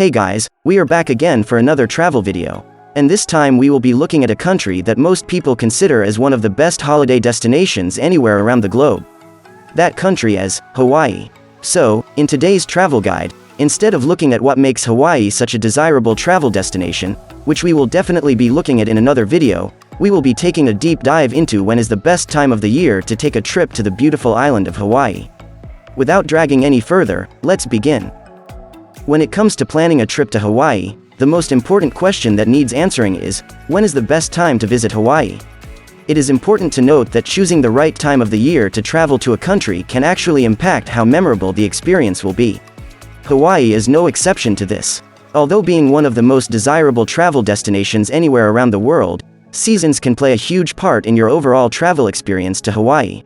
Hey guys, we are back again for another travel video. And this time we will be looking at a country that most people consider as one of the best holiday destinations anywhere around the globe. That country is Hawaii. So, in today's travel guide, instead of looking at what makes Hawaii such a desirable travel destination, which we will definitely be looking at in another video, we will be taking a deep dive into when is the best time of the year to take a trip to the beautiful island of Hawaii. Without dragging any further, let's begin. When it comes to planning a trip to Hawaii, the most important question that needs answering is, when is the best time to visit Hawaii? It is important to note that choosing the right time of the year to travel to a country can actually impact how memorable the experience will be. Hawaii is no exception to this. Although being one of the most desirable travel destinations anywhere around the world, seasons can play a huge part in your overall travel experience to Hawaii.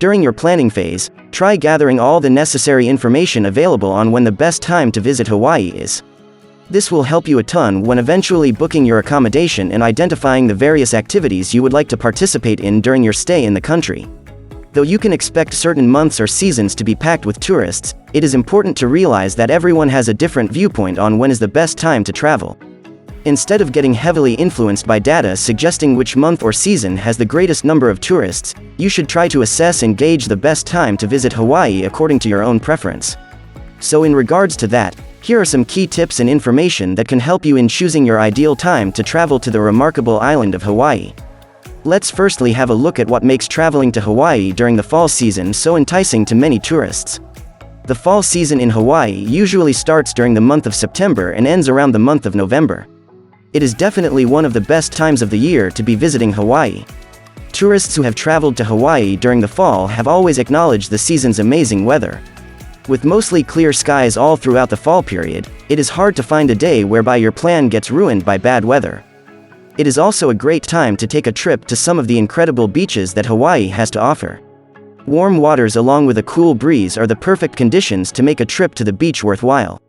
During your planning phase, try gathering all the necessary information available on when the best time to visit Hawaii is. This will help you a ton when eventually booking your accommodation and identifying the various activities you would like to participate in during your stay in the country. Though you can expect certain months or seasons to be packed with tourists, it is important to realize that everyone has a different viewpoint on when is the best time to travel. Instead of getting heavily influenced by data suggesting which month or season has the greatest number of tourists, you should try to assess and gauge the best time to visit Hawaii according to your own preference. So in regards to that, here are some key tips and information that can help you in choosing your ideal time to travel to the remarkable island of Hawaii. Let's firstly have a look at what makes traveling to Hawaii during the fall season so enticing to many tourists. The fall season in Hawaii usually starts during the month of September and ends around the month of November. It is definitely one of the best times of the year to be visiting Hawaii. Tourists who have traveled to Hawaii during the fall have always acknowledged the season's amazing weather. With mostly clear skies all throughout the fall period, it is hard to find a day whereby your plan gets ruined by bad weather. It is also a great time to take a trip to some of the incredible beaches that Hawaii has to offer. Warm waters along with a cool breeze are the perfect conditions to make a trip to the beach worthwhile.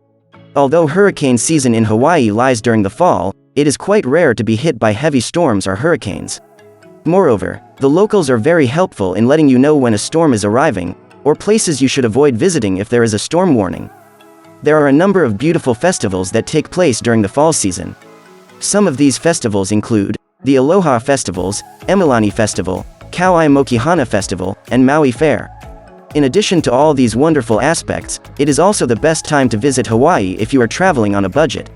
Although hurricane season in Hawaii lies during the fall, it is quite rare to be hit by heavy storms or hurricanes. Moreover, the locals are very helpful in letting you know when a storm is arriving, or places you should avoid visiting if there is a storm warning. There are a number of beautiful festivals that take place during the fall season. Some of these festivals include the Aloha Festivals, Emilani Festival, Kauai Mokuhana Festival, and Maui Fair. In addition to all these wonderful aspects, it is also the best time to visit Hawaii if you are traveling on a budget.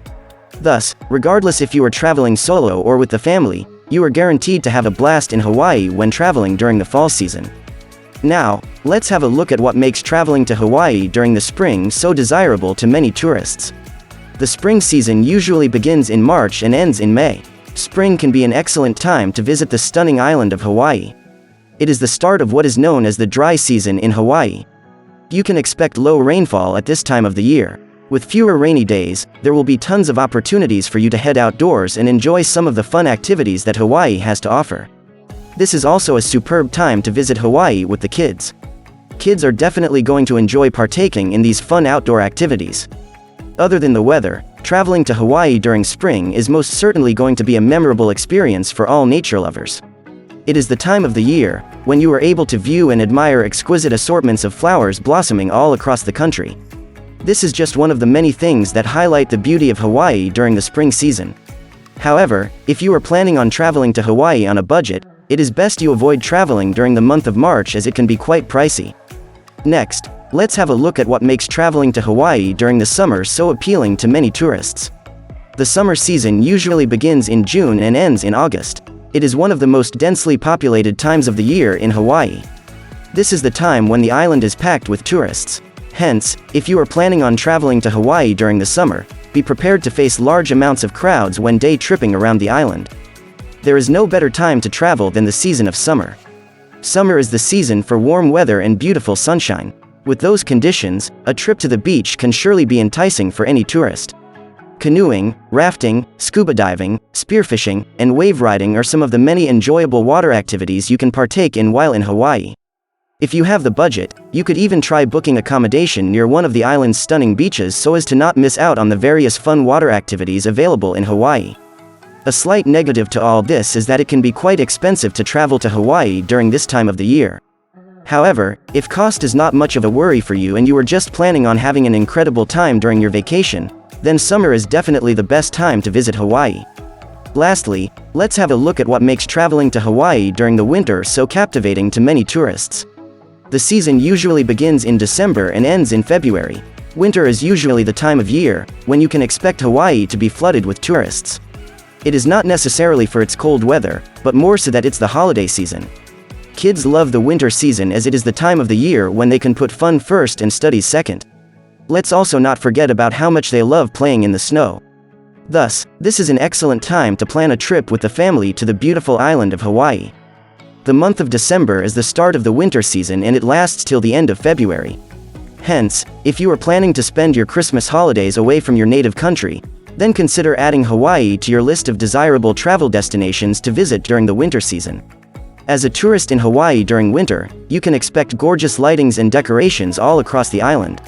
Thus, regardless if you are traveling solo or with the family, you are guaranteed to have a blast in Hawaii when traveling during the fall season. Now, let's have a look at what makes traveling to Hawaii during the spring so desirable to many tourists. The spring season usually begins in March and ends in May. Spring can be an excellent time to visit the stunning island of Hawaii. It is the start of what is known as the dry season in Hawaii. You can expect low rainfall at this time of the year. With fewer rainy days, there will be tons of opportunities for you to head outdoors and enjoy some of the fun activities that Hawaii has to offer. This is also a superb time to visit Hawaii with the kids. Kids are definitely going to enjoy partaking in these fun outdoor activities. Other than the weather, traveling to Hawaii during spring is most certainly going to be a memorable experience for all nature lovers. It is the time of the year when you are able to view and admire exquisite assortments of flowers blossoming all across the country. This is just one of the many things that highlight the beauty of Hawaii during the spring season. However, if you are planning on traveling to Hawaii on a budget, it is best you avoid traveling during the month of March as it can be quite pricey. Next, let's have a look at what makes traveling to Hawaii during the summer so appealing to many tourists. The summer season usually begins in June and ends in August. It is one of the most densely populated times of the year in Hawaii. This is the time when the island is packed with tourists. Hence, if you are planning on traveling to Hawaii during the summer, be prepared to face large amounts of crowds when day tripping around the island. There is no better time to travel than the season of summer. Summer is the season for warm weather and beautiful sunshine. With those conditions, a trip to the beach can surely be enticing for any tourist. Canoeing, rafting, scuba diving, spearfishing, and wave riding are some of the many enjoyable water activities you can partake in while in Hawaii. If you have the budget, you could even try booking accommodation near one of the island's stunning beaches so as to not miss out on the various fun water activities available in Hawaii. A slight negative to all this is that it can be quite expensive to travel to Hawaii during this time of the year. However, if cost is not much of a worry for you and you are just planning on having an incredible time during your vacation, then summer is definitely the best time to visit Hawaii. Lastly, let's have a look at what makes traveling to Hawaii during the winter so captivating to many tourists. The season usually begins in December and ends in February. Winter is usually the time of year when you can expect Hawaii to be flooded with tourists. It is not necessarily for its cold weather, but more so that it's the holiday season. Kids love the winter season as it is the time of the year when they can put fun first and studies second. Let's also not forget about how much they love playing in the snow. Thus, this is an excellent time to plan a trip with the family to the beautiful island of Hawaii. The month of December is the start of the winter season and it lasts till the end of February. Hence, if you are planning to spend your Christmas holidays away from your native country, then consider adding Hawaii to your list of desirable travel destinations to visit during the winter season. As a tourist in Hawaii during winter, you can expect gorgeous lightings and decorations all across the island.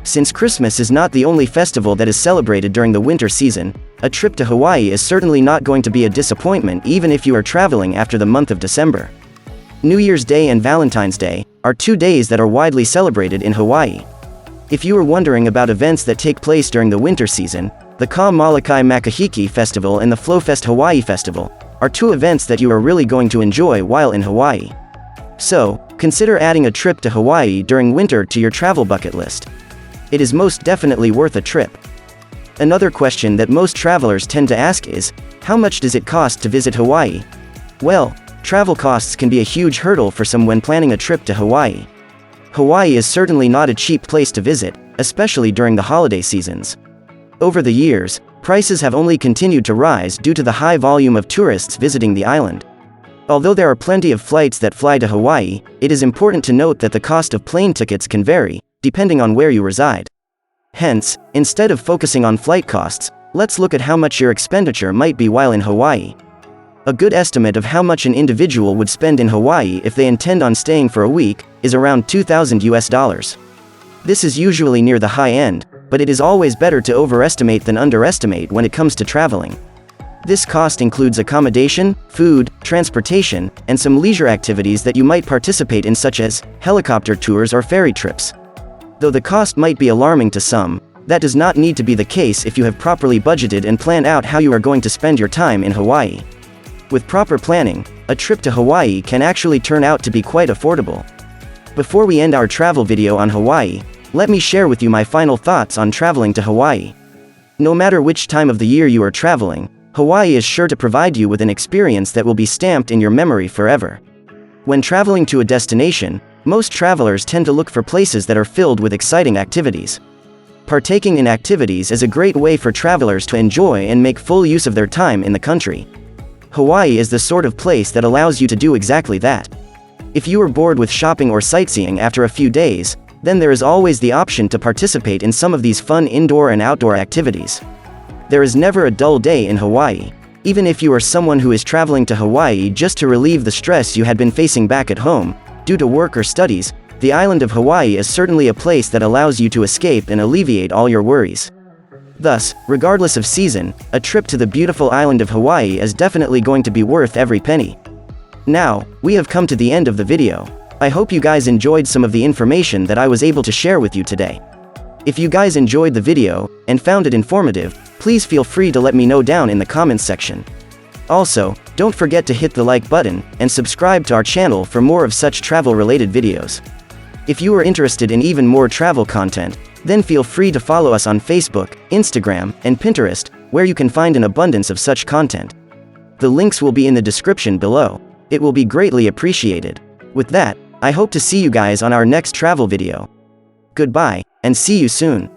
Since Christmas is not the only festival that is celebrated during the winter season, a trip to Hawaii is certainly not going to be a disappointment even if you are traveling after the month of December. New Year's Day and Valentine's Day are 2 days that are widely celebrated in Hawaii. If you are wondering about events that take place during the winter season, the Ka Molokai Makahiki Festival and the Flowfest Hawaii Festival are 2 events that you are really going to enjoy while in Hawaii. So, consider adding a trip to Hawaii during winter to your travel bucket list. It is most definitely worth a trip. Another question that most travelers tend to ask is, how much does it cost to visit Hawaii? Well, travel costs can be a huge hurdle for some when planning a trip to Hawaii. Hawaii is certainly not a cheap place to visit, especially during the holiday seasons. Over the years, prices have only continued to rise due to the high volume of tourists visiting the island. Although there are plenty of flights that fly to Hawaii, it is important to note that the cost of plane tickets can vary, depending on where you reside. Hence, instead of focusing on flight costs, let's look at how much your expenditure might be while in Hawaii. A good estimate of how much an individual would spend in Hawaii if they intend on staying for a week is around $2,000. This is usually near the high end, but it is always better to overestimate than underestimate when it comes to traveling. This cost includes accommodation, food, transportation, and some leisure activities that you might participate in such as helicopter tours or ferry trips. Though the cost might be alarming to some, that does not need to be the case if you have properly budgeted and planned out how you are going to spend your time in Hawaii. With proper planning, a trip to Hawaii can actually turn out to be quite affordable. Before we end our travel video on Hawaii, let me share with you my final thoughts on traveling to Hawaii. No matter which time of the year you are traveling, Hawaii is sure to provide you with an experience that will be stamped in your memory forever. When traveling to a destination, most travelers tend to look for places that are filled with exciting activities. Partaking in activities is a great way for travelers to enjoy and make full use of their time in the country. Hawaii is the sort of place that allows you to do exactly that. If you are bored with shopping or sightseeing after a few days, then there is always the option to participate in some of these fun indoor and outdoor activities. There is never a dull day in Hawaii. Even if you are someone who is traveling to Hawaii just to relieve the stress you had been facing back at home, due to work or studies, the island of Hawaii is certainly a place that allows you to escape and alleviate all your worries. Thus, regardless of season, a trip to the beautiful island of Hawaii is definitely going to be worth every penny. Now, we have come to the end of the video. I hope you guys enjoyed some of the information that I was able to share with you today. If you guys enjoyed the video and found it informative, please feel free to let me know down in the comments section. Also, don't forget to hit the like button and subscribe to our channel for more of such travel-related videos. If you are interested in even more travel content, then feel free to follow us on Facebook, Instagram, and Pinterest, where you can find an abundance of such content. The links will be in the description below. It will be greatly appreciated. With that, I hope to see you guys on our next travel video. Goodbye, and see you soon.